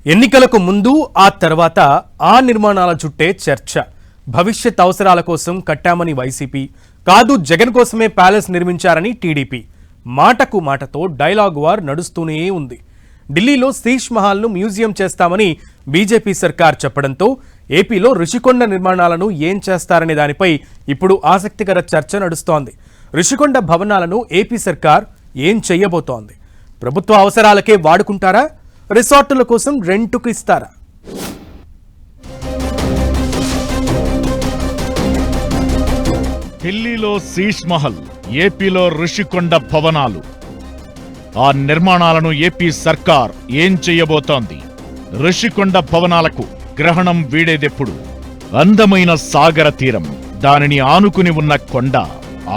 ఎన్నికలకు ముందు ఆ తర్వాత ఆ నిర్మాణాల చుట్టే చర్చ. భవిష్యత్ అవసరాల కోసం కట్టామని వైసీపీ, కాదు జగన్ కోసమే ప్యాలెస్ నిర్మించారని టీడీపీ. మాటకు మాటతో డైలాగ్ వార్ నడుస్తూనే ఉంది. ఢిల్లీలో శీష్ మహల్ను మ్యూజియం చేస్తామని బీజేపీ సర్కార్ చెప్పడంతో ఏపీలో రుషికొండ నిర్మాణాలను ఏం చేస్తారనే దానిపై ఇప్పుడు ఆసక్తికర చర్చ నడుస్తోంది. రుషికొండ భవనాలను ఏపీ సర్కార్ ఏం చెయ్యబోతోంది? ప్రభుత్వ అవసరాలకే వాడుకుంటారా, రిసార్టుల కోసం రెంటుకు ఇస్తారా? ఢిల్లీలో శీష్ మహల్, ఏపీలో రుషికొండ భవనాలు. ఆ నిర్మాణాలను ఏపీ సర్కార్ ఏం చెయ్యబోతోంది? రుషికొండ భవనాలకు గ్రహణం వీడేదెప్పుడు? అందమైన సాగర తీరం, దానిని ఆనుకుని ఉన్న కొండ,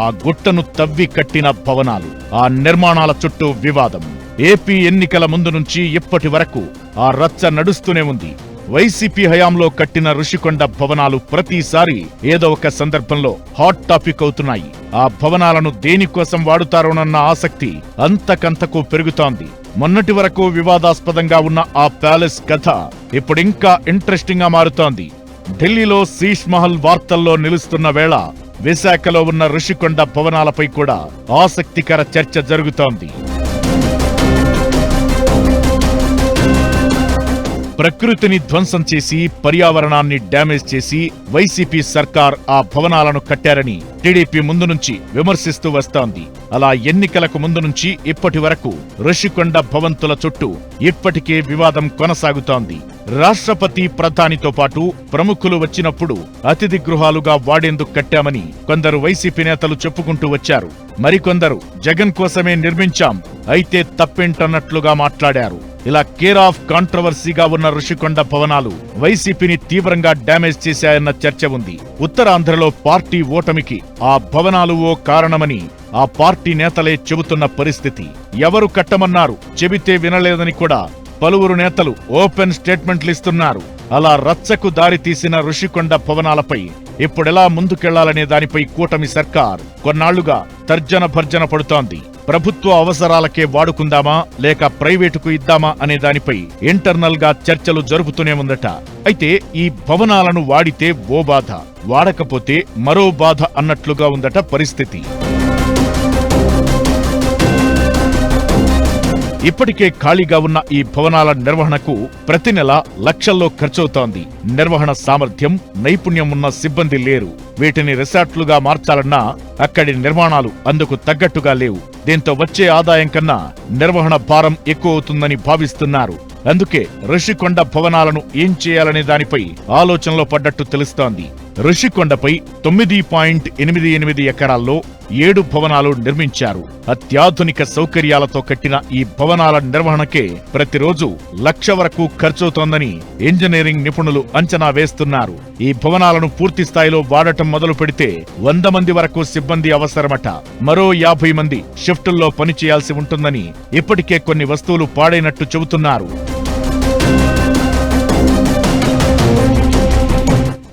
ఆ గుట్టను తవ్వి కట్టిన భవనాలు, ఆ నిర్మాణాల చుట్టూ వివాదం. ఏపీ ఎన్నికల ముందు నుంచి ఇప్పటి వరకు ఆ రచ్చ నడుస్తూనే ఉంది. వైసీపీ హయాంలో కట్టిన రుషికొండ భవనాలు ప్రతిసారి ఏదో ఒక సందర్భంలో హాట్ టాపిక్ అవుతున్నాయి. ఆ భవనాలను దేనికోసం వాడుతారోనన్న ఆసక్తి అంతకంతకు పెరుగుతోంది. మొన్నటి వరకు వివాదాస్పదంగా ఉన్న ఆ ప్యాలెస్ కథ ఇప్పుడింకా ఇంట్రెస్టింగ్ గా మారుతోంది. ఢిల్లీలో శీష్ మహల్ వార్తల్లో నిలుస్తున్న వేళ విశాఖలో ఉన్న రుషికొండ భవనాలపై కూడా ఆసక్తికర చర్చ జరుగుతోంది. ప్రకృతిని ధ్వంసం చేసి, పర్యావరణాన్ని డ్యామేజ్ చేసి వైసీపీ సర్కార్ ఆ భవనాలను కట్టారని టీడీపీ ముందు నుంచి విమర్శిస్తూ వస్తోంది. అలా ఎన్నికలకు ముందు నుంచి ఇప్పటి వరకు రుషికొండ భవంతుల చుట్టూ ఇప్పటికే వివాదం కొనసాగుతోంది. రాష్ట్రపతి, ప్రధానితో పాటు ప్రముఖులు వచ్చినప్పుడు అతిథి గృహాలుగా వాడేందుకు కట్టామని కొందరు వైసీపీ నేతలు చెప్పుకుంటూ వచ్చారు. మరికొందరు జగన్ కోసమే నిర్మించాం, అయితే తప్పేంటన్నట్లుగా మాట్లాడారు. ఇలా కేర్ ఆఫ్ కాంట్రవర్సీగా ఉన్న రుషికొండ భవనాలు వైసీపీని తీవ్రంగా డ్యామేజ్ చేశాయన్న చర్చ ఉంది. ఉత్తరాంధ్రలో పార్టీ ఓటమికి ఆ భవనాలు ఓ కారణమని ఆ పార్టీ నేతలే చెబుతున్న పరిస్థితి. ఎవరు కట్టమన్నారు, చెబితే వినలేదని కూడా పలువురు నేతలు ఓపెన్ స్టేట్మెంట్లిస్తున్నారు. అలా రచ్చకు దారి తీసిన రుషికొండ భవనాలపై ఇప్పుడెలా ముందుకెళ్లాలనే దానిపై కూటమి సర్కార్ కొన్నాళ్లుగా తర్జన భర్జన పడుతోంది. ప్రభుత్వ అవసరాలకే వాడుకుందామా, లేక ప్రైవేటుకు ఇద్దామా అనే దానిపై ఇంటర్నల్ గా చర్చలు జరుపుతూనే ఉందట. అయితే ఈ భవనాలను వాడితే ఓ బాధ, వాడకపోతే మరో బాధ అన్నట్లుగా ఉందట పరిస్థితి. ఇప్పటికే ఖాళీగా ఉన్న ఈ భవనాల నిర్వహణకు ప్రతి నెల లక్షల్లో ఖర్చవుతోంది. నిర్వహణ సామర్థ్యం, నైపుణ్యం ఉన్న సిబ్బంది లేరు. వీటిని రిసార్ట్లుగా మార్చాలన్నా అక్కడి నిర్మాణాలు అందుకు తగ్గట్టుగా లేవు. దీంతో వచ్చే ఆదాయం కన్నా నిర్వహణ భారం ఎక్కువ అవుతుందని భావిస్తున్నారు. అందుకే రుషికొండ భవనాలను ఏం చేయాలనే దానిపై ఆలోచనలో పడ్డట్టు తెలుస్తోంది. రుషికొండపై 9.88 ఎకరాల్లో 7 భవనాలు నిర్మించారు. అత్యాధునిక సౌకర్యాలతో కట్టిన ఈ భవనాల నిర్వహణకే ప్రతిరోజు 1,00,000 వరకు ఖర్చవుతోందని ఇంజనీరింగ్ నిపుణులు అంచనా వేస్తున్నారు. ఈ భవనాలను పూర్తి స్థాయిలో వాడటం మొదలు పెడితే 100 మంది వరకు సిబ్బంది అవసరమట. మరో 50 మంది షిఫ్టుల్లో పనిచేయాల్సి ఉంటుందని ఇప్పటికే కొన్ని వస్తువులు పాడైనట్టు చెబుతున్నారు.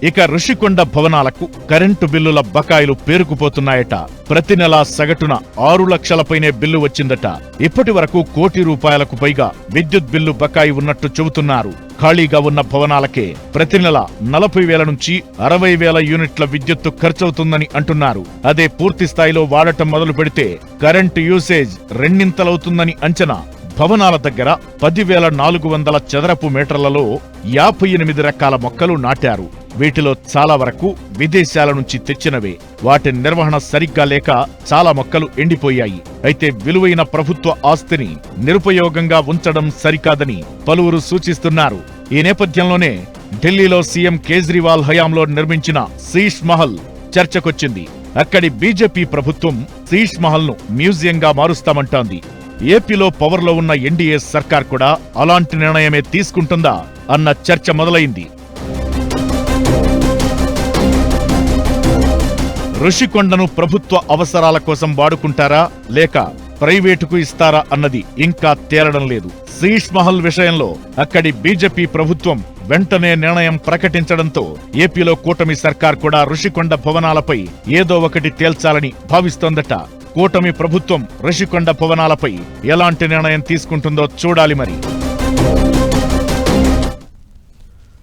ఇక రుషికొండ భవనాలకు కరెంటు బిల్లుల బకాయిలు పేరుకుపోతున్నాయట. ప్రతి నెలా సగటున 6 లక్షలపైనే బిల్లు వచ్చిందట. ఇప్పటి వరకు ₹1,00,00,000 పైగా విద్యుత్ బిల్లు బకాయి ఉన్నట్టు చెబుతున్నారు. ఖాళీగా ఉన్న భవనాలకే ప్రతి నెల 40,000 నుంచి 60,000 యూనిట్ల విద్యుత్తు ఖర్చవుతుందని అంటున్నారు. అదే పూర్తి స్థాయిలో వాడటం మొదలు పెడితే కరెంటు యూసేజ్ రెండింతలవుతుందని అంచనా. భవనాల దగ్గర 10,400 చదరపు మీటర్లలో 58 రకాల మొక్కలు నాటారు. వీటిలో చాలా వరకు విదేశాల నుంచి తెచ్చినవే. వాటి నిర్వహణ సరిగ్గా లేక చాలా మొక్కలు ఎండిపోయాయి. అయితే విలువైన ప్రభుత్వ ఆస్తిని నిరుపయోగంగా ఉంచడం సరికాదని పలువురు సూచిస్తున్నారు. ఈ నేపథ్యంలోనే ఢిల్లీలో సీఎం కేజ్రీవాల్ హయాంలో నిర్మించిన శీష్ మహల్ చర్చకొచ్చింది. అక్కడి బీజేపీ ప్రభుత్వం శీష్ మహల్ ను మ్యూజియంగా మారుస్తామంటోంది. ఏపీలో పవర్లో ఉన్న ఎన్డీఏ సర్కార్ కూడా అలాంటి నిర్ణయమే తీసుకుంటుందా అన్న చర్చ మొదలైంది. రుషికొండను ప్రభుత్వ అవసరాల కోసం వాడుకుంటారా, లేక ప్రైవేటుకు ఇస్తారా అన్నది ఇంకా తేలడం లేదు. శీష్ మహల్ విషయంలో అక్కడి బీజేపీ ప్రభుత్వం వెంటనే నిర్ణయం ప్రకటించడంతో ఏపీలో కూటమి సర్కార్ కూడా రుషికొండ భవనాలపై ఏదో ఒకటి తేల్చాలని భావిస్తోందట. కూటమి ప్రభుత్వం రుషికొండ భవనాలపై ఎలాంటి నిర్ణయం తీసుకుంటుందో చూడాలి మరి.